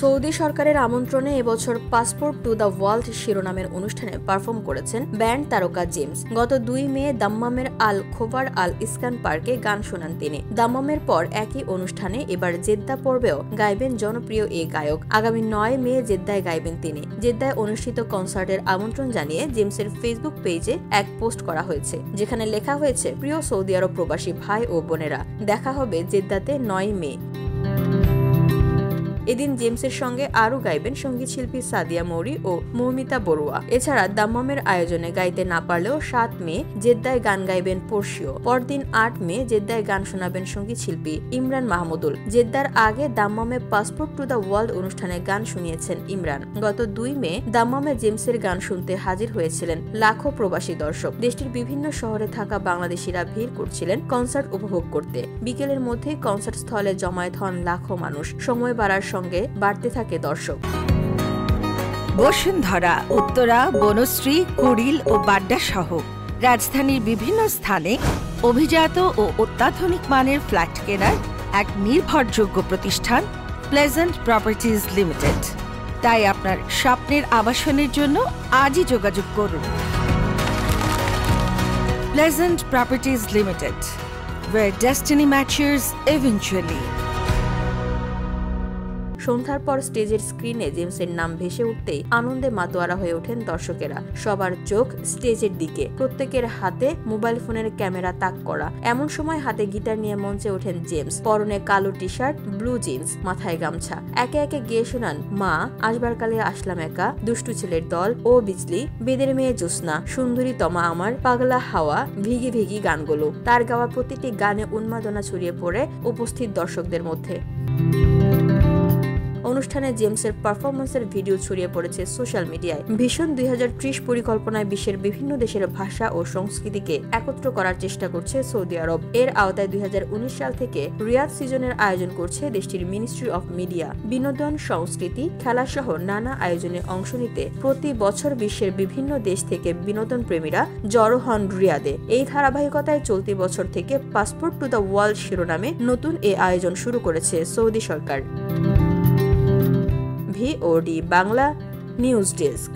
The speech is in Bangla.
সৌদি সরকারের আমন্ত্রণে এবছর পাসপোর্ট টু দ্য ওয়ার্ল্ড শিরোনামের অনুষ্ঠানে পারফর্ম করেছেন ব্যান্ড তারকা জেমস। গত 2 মে দাম্মামের আল খোবার আল ইসকান পার্কে গান শোনান তিনি। দাম্মামের পর একই অনুষ্ঠানে এবার জেদ্দা পর্বেও গাইবেন জনপ্রিয় এই গায়ক। আগামী 9 মে জেদ্দায় গাইবেন তিনি। জেদ্দায় অনুষ্ঠিত কনসার্টের আমন্ত্রণ জানিয়ে জেমসের ফেসবুক পেজে এক পোস্ট করা হয়েছে, যেখানে লেখা হয়েছে, প্রিয় সৌদি আরব প্রবাসী ভাই ও বোনেরা, দেখা হবে জেদ্দাতে 9 মে। এদিন জেমসের সঙ্গে আরও গাইবেন সঙ্গীত শিল্পী সাদিয়া মৌরি ও মৌমিতা বড়ুয়া। এছাড়া দাম্মামের আয়োজনে গাইতে না পারলেও 7 মে জেদ্দায় গান গাইবেন পরশিও। পরদিন 8 মে জেদ্দায় গান শোনাবেন সঙ্গীত শিল্পী ইমরান মাহমুদুল। জেদ্দার আগে দাম্মামে পাসপোর্ট টু দ্য ওয়ার্ল্ড অনুষ্ঠানে গান শুনিয়েছেন ইমরান। গত 2 মে দাম্মামে জেমসের গান শুনতে হাজির হয়েছিলেন লাখো প্রবাসী দর্শক। দেশটির বিভিন্ন শহরে থাকা বাংলাদেশিরা ভিড় করছিলেন কনসার্ট উপভোগ করতে। বিকেলের মধ্যেই কনসার্ট স্থলে জমায়েত হন লাখো মানুষ। সময় বাড়ার সঙ্গে বাড়তে থাকে দর্শক। বসুন্ধরা, উত্তরা, বনশ্রী, কুড়িল ও বাড্ডা সহ রাজধানীর বিভিন্ন স্থানে অভিজাত ও অত্যাধুনিক মানের ফ্ল্যাট কেনার এক নির্ভরযোগ্য প্রতিষ্ঠান প্লেজেন্ট প্রপার্টিজ লিমিটেড। তাই আপনার স্বপ্নের আবাসনের জন্য আজই যোগাযোগ করুন। Pleasant properties limited, where destiny matches eventually. সন্ধ্যার পর স্টেজের স্ক্রিনে জেমসের নাম ভেসে উঠতেই আনন্দে মাতোয়ারা হয়ে ওঠেন দর্শকেরা। সবার চোখ স্টেজের দিকে, প্রত্যেকের হাতে মোবাইল ফোনের ক্যামেরা তাক করা। এমন সময় হাতে গিটার নিয়ে মঞ্চে ওঠেন জেমস। পরনে কালো টি শার্ট, ব্লু জিন্স, মাথায় গামছা। একে একে গেয়ে শোনান মা, আসবার কালে আসলাম একা, দুষ্টু ছেলের দল, ও বিজলি, বেদের মেয়ে জ্যোৎস্না, সুন্দরী তমা আমার, পাগলা হাওয়া, ভিগি ভিগি গানগুলো। তার গাওয়া প্রতিটি গানে উন্মাদনা ছড়িয়ে পড়ে উপস্থিত দর্শকদের মধ্যে। অনুষ্ঠানে জেমসের পারফরমেন্সের ভিডিও ছড়িয়ে পড়েছে সোশ্যাল মিডিয়ায়। ভিশন 2030 পরিকল্পনায় বিশ্বের বিভিন্ন দেশের ভাষা ও সংস্কৃতিকে একত্র করার চেষ্টা করছে সৌদি আরব। এর আওতায় 2019 সাল থেকে রিয়াদ সিজনের আয়োজন করছে দেশটির মিনিস্ট্রি অফ মিডিয়া। বিনোদন, সংস্কৃতি, খেলা সহ নানা আয়োজনে অংশ নিতে প্রতি বছর বিশ্বের বিভিন্ন দেশ থেকে বিনোদন প্রেমীরা জড়ো হন রিয়াদে। এই ধারাবাহিকতায় চলতি বছর থেকে পাসপোর্ট টু দ্য ওয়ার্ল্ড শিরোনামে নতুন এ আয়োজন শুরু করেছে সৌদি সরকার। VOD Bangla news desk.